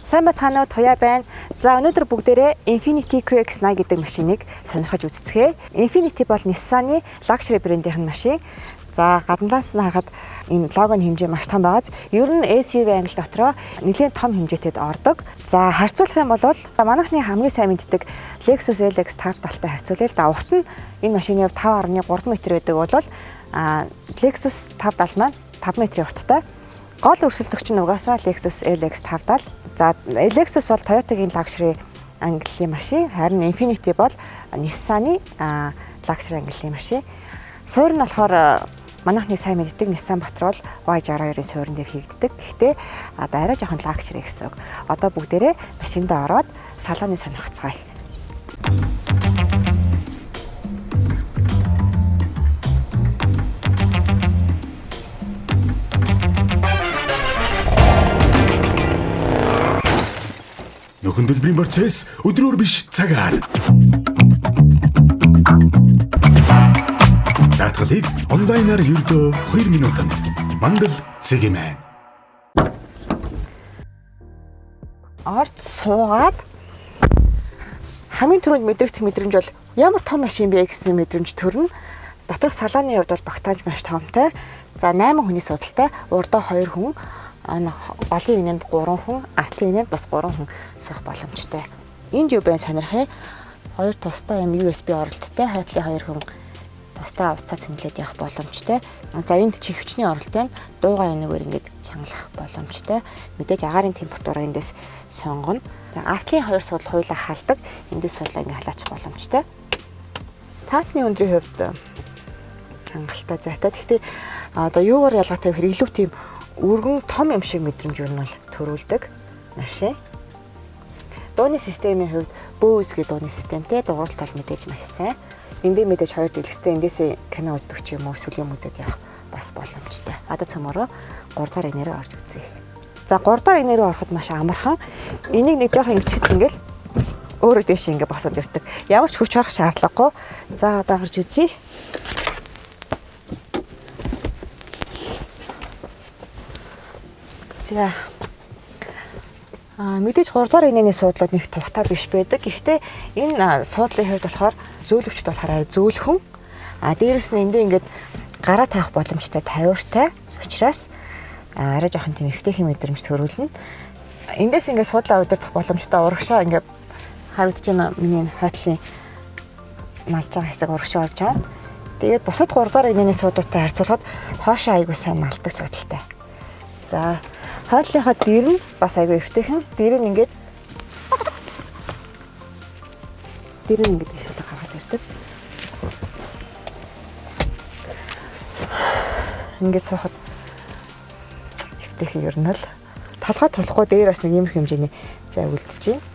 Сайн бацгаана уу, Туяа байна. За өнөөдөр бүгдээрээ Infiniti QX80 гэдэг машиныг сонирхож үзцгээе. Infiniti бол Nissan-ы luxury брэндийн машин. За гаднаас нь харахад энэ логоны хэмжээ маш том байгааз ер нь SUV англи дотроо нэлээд том хэмжээтэд ордог. За харьцуулах юм бол манайхны хамгийн сайн мэддэг Lexus LX 5 талтай харьцуулъя л да. Урт нь энэ машины 5.3 м байдаг бол Lexus 5 тал маань 5 м урттай. Гол өрсөлдөгч нь угаасаа Lexus LX 5 тал. За Lexus бол Toyota-гийн luxury английн машин, харин Infiniti бол Nissan-ы luxury английн машин. Суурь нь болохоор манайхны сайн мэддэг Nissan Patrol Y62-ийн суурин дээр хийгддэг. Гэхдээ одоо арай жоохон luxury гэсэн үг. Одоо бүгдээрээ машиндаа ороод салоны сонирхцгаая. Нөхөн төлбөрийн процесс өдрөөр биш цагаар. Даатгалыг онлайнаар ердөө 2 минутанд мандал Цэгмэн. Орд суугаад хамгийн түрүүнд мэдрэгдэх мэдрэмж бол ямар том машин бэ гэсэн мэдрэмж төрнө. Доторх салааны хувьд бол багтааж маш томтой. За 8 хүний судалтай, урдаа 2 хүн, голын инээнд 3 хүн, артлын инээнд бас 3 хүн суух боломжтой. Энд юу бэ сонирхъя? 2 тустай USB оролттой, хайтлын 2 хүн тустай уцаа цэнгэлээд явах боломжтой. За энд чихвчний оролт байна. Дуугаа энэгээр ингээд чангалах боломжтой. Мэдээж агаарын температураа эндээс сонгоно. Артлын 2 судал хуйлаа халдаг. Эндээс судлаа ингээд халаачих боломжтой. Таасны өндрийн хувьд хангалттай зайтай. Гэхдээ одоо юугаар ялгаатай вэ гэхээр илүү тийм өргөн том юм шиг мэдрэмж юу нь бол төрүүлдэг машин. Дууны системийн хувьд Bose гэдэг дууны системтэй дууралт бол мэдээж маш сайн. Эндээ мэдээж 2 дэлгэцтэй эндээсээ кино үздэг ч юм уу эсвэл юм үзээд явах бас боломжтой. Одоо цөмөрөө 3 дахь инээрээ орж үзье. За 3 дахь инээрээ ороход маш амархан. Энийг нэг жоохон ингэчихэд ингээл өөрөө дэш ингэ босоод ирдэг. Ямар ч хүч орох шаардлагагүй. За одоо гарч үзье. За мэдээж 3 дахь инээний суудлууд нэг тухтай биш байдаг. Гэхдээ энэ суудлын хувьд болохоор зөөлөвчд болохоор зөөлхөн. Дээрэс нь эндээ ингээд гараа таах боломжтой тавиуртай. Учираас арай жоохон тийм эвтэйхэн мэдрэмж төрүүлнэ. Эндээс ингээд суудлаа удирдах боломжтой урагшаа ингээд харагдаж байна. Миний хойтлын налж байгаа хэсэг урагшаа болж байгаа. Тэгээд бусад 3 дахь инээний суудлуудтай харьцуулахад хоошоо айгүй сайн налдаг суудалтай. За хойтлынхаа дээр нь бас айгүй эвтэйхэн. Дээр нь ингээд ишүүлэг гаргаад ирдэг. Ингээд суухад эвтэйхэн ер нь л толгой толохгүй дээр бас нэг юм хэмжээний зай үлдэж байна.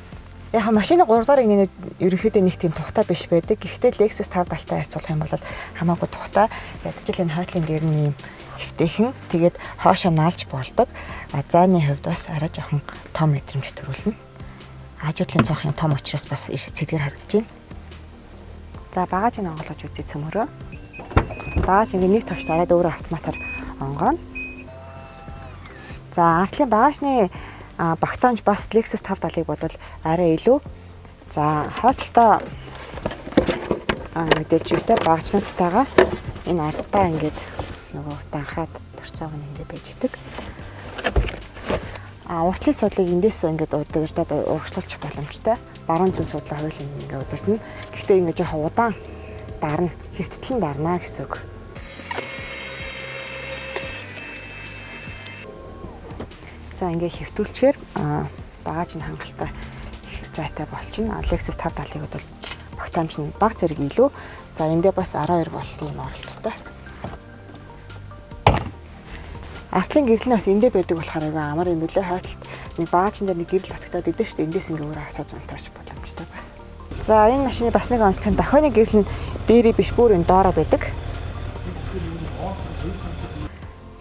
Яг машины 3 дахь инээний ерөнхийдөө нэг тийм тухтай биш байдаг. Гэхдээ Lexus 5 талтай харьцуулах юм бол хамаагүй тухтай. Ядчил энэ хойтлын дээр нь юм эвтэйхэн. Тэгээд хоошоо наалж болдог. Зайны хувьд бас арай жоохон том мэдрэмж төрүүлнэ. Хажуудлын цонх юм том учраас бас цэдгэр харагдаж байна. За багажийг онгоолгож үзье цөмөрөө. Багаж ингээ нэг тавчт арайд өөрөө автоматар онгооно. За артлын багажны багтаамж бас Lexus 5 талыг бодвол арай илүү. За хойдолтой мэдээж юутай багажнуудтайгаа энэ ардаа ингээд нөгөө данхраад төрцөг нь ингээд байж идэг. Уртлын суудлыг эндээс ингээд удирдаад урагшлуулчих боломжтой. Баруун зүүн суудлаа хоёулаа ингээд удирдна. Гэхдээ ингээд жоохон удаан дарна, хэвтэлэн дарна гэсэн үг. За ингээд хэвтүүлчихээр багаж нь хангалттай зайтай болчихно. Lexus 5 талыг бол багтаамж нь бага зэрэг илүү. За эндээ бас 12 волтын юм оролттой. Артлын гэрэл нь бас эндээ байдаг болохоор айгүй амар юм билээ. Хойтлт нэг багажин дээр нэг гэрэл батгатаад идэв шүү дээ. Эндээс ингээ өөрөө хасаад унтарч боломжтой бас. За энэ машины бас нэг онцлог нь дохионы гэрэл нь дээрээ биш бүр энэ доороо байдаг.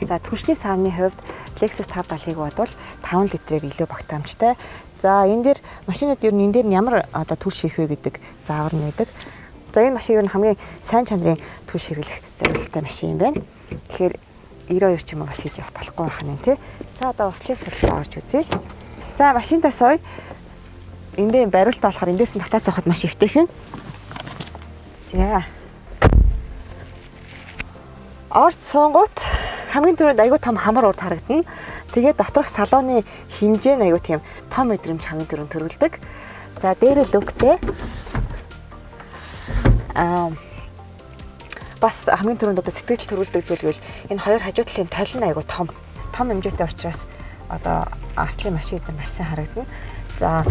За түншний савны хувьд Lexus 5 талыг бодвол 5 литрээр илүү багтаамжтай. За энэ дээр машинууд ер нь энэ дээр ямар одоо түлш хийх вэ гэдэг заавар нь байдаг. За энэ машин ер нь хамгийн сайн чанарын түлш хэрэглэх зорилготой машин юм байна. Тэгэхээр 92 ч юм уу бас хийж явах болохгүй байх нь тий. За одоо уртлын сурталчилгаа орж үзье. За машинтаа сууя. Эндээ бариултаа болохоор эндээс нь татаа суухад маш эвтэйхэн. За. Орд суунгууд хамгийн түрүүнд аягүй том хамар урд харагдана. Тэгээд доторх салууны хэмжээ нь аягүй тийм том мэдрэмж хамгийн түрүүнд төрүүлдэг. За дээрээ лүктэй. Бас хамгийн түрүүнд одоо сэтгэл төрүүлдэг зүйл гэвэл энэ хоёр хажуу талын толин аягүй том хэмжээтэй учраас одоо артлын машин гэдэг маш сайн харагдана. За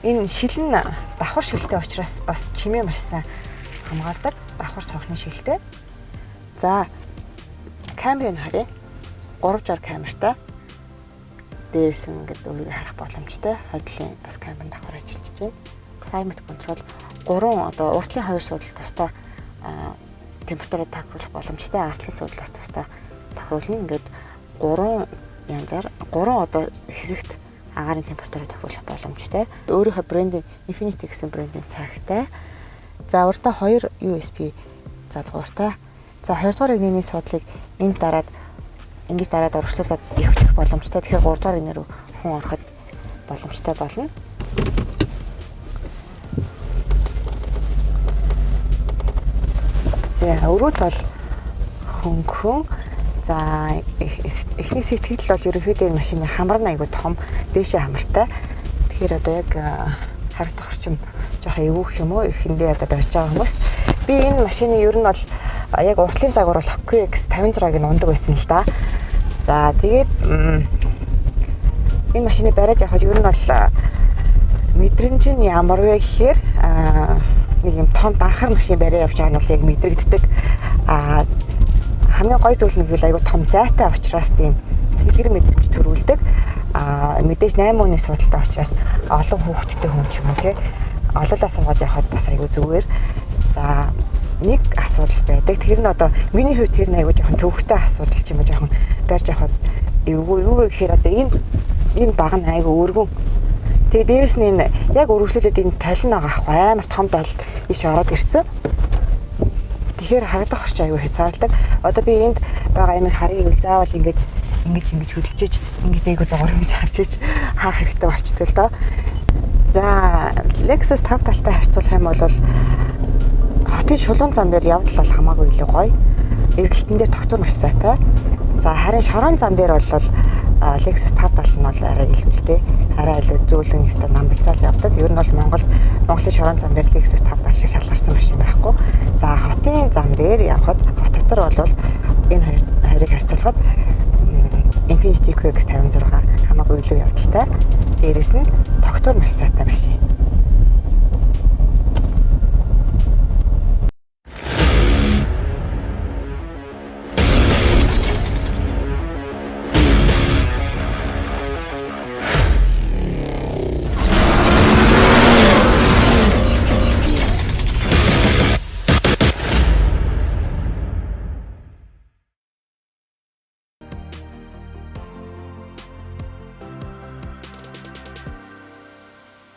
энэ шилэн давхар шилтэй учраас бас чимээ маш сайн хамгаалдаг. Давхар цонхны шилтэй. За камерыг харъя. 360 камертай. Дээрээс нь ингээд өөрийгөө харах боломжтой. Хойлолын бас камер давхар ажиллаж байна. Climate control 3 одоо уртлын 2 суудлал тусдаа температурыг тохируулах боломжтой. Артлын суудлаас тусдаа тохируулна. Ингээд 3 янзаар 3 одоо хэсэгт агаарын температурыг тохируулах боломжтой. Өөрийнхөө брендийн Infinity гэсэн брендийн цагтай. За урдаа 2 USB залгууртай. За 2 дугаар игнэний суудлыг энд дараад урагшлуулад эвчлэх боломжтой. Тэгэхээр 3 дугаар игнэр хүн ороход боломжтой болно. За өрөөд бол хөнгөн. За эхний сэтгэл бол ерөнхийдөө энэ машины хамар нь айгүй том, дээшээ хамартай. Тэгэхээр одоо яг харагдах орчим жоохон эвгүйх юм уу? Эхэндээ одоо барьж байгаа хүмүүс. Би энэ машины ер нь бол яг уртлын загвар бол QX 56-ыг нь ундаг байсан л да. За тэгээд энэ машины бариад явахад ер нь бол мэдрэмж нь ямар вэ гэхээр нэг юм том данхар машин бариад явж байгаа нь бол яг мэдрэгддэг. Хамгийн гой зүйл нь гэвэл айгүй том зайтай учраас тийм цэлгэр мэдрэмж төрүүлдэг. Мэдээж 8 өдрийн судалтай учраас олон хүүхэдтэй хүн ч юм уу тий олоолаа суугаад явахад бас айгүй зүгээр. За нэг асуудал байдаг. Тэр нь одоо миний хувьд тэр нь айгүй жоохон төвөгтэй асуудал ч юм уу жоохон барьж явахад эвгүй юу гэхээр одоо энэ баг нь айгүй өргөн. Тэгээ дээрэс нь энэ яг өргөжлүүлээд энэ талин агаахгүй амар том тол иш ороод ирсэн. Тэгэхээр харагдах орч аюу хязгаарладаг. Одоо би энд байгаа юм харъя гэвэл заавал ингэж хөдөлжиж ингэж нэг удаагаар ингэж харж иж харах хэрэгтэй болчтой л доо. За Lexus 5 талтай харьцуулах юм бол хотын шулуун зам дээр явдал бол хамаагүй илүү гоё. Эргэлтэн дээр тогтвор маш сайтай. За харин шорон зам дээр бол Lexus 5 тал нь бол арай илүү л дээ. Арай илүү зөөлөн өстө намбалцаал явдаг. Ер нь бол Монголын шорон зам дээр Lexus 5 тал шиг шалгарсан машин байхгүй. За хотын зам дээр явхад хот дотор бол энэ хоёрыг харьцуулахад Infiniti QX 56 хамаагүй илүү явдалтай. Дээрээс нь тогтвор маш сайтай машин.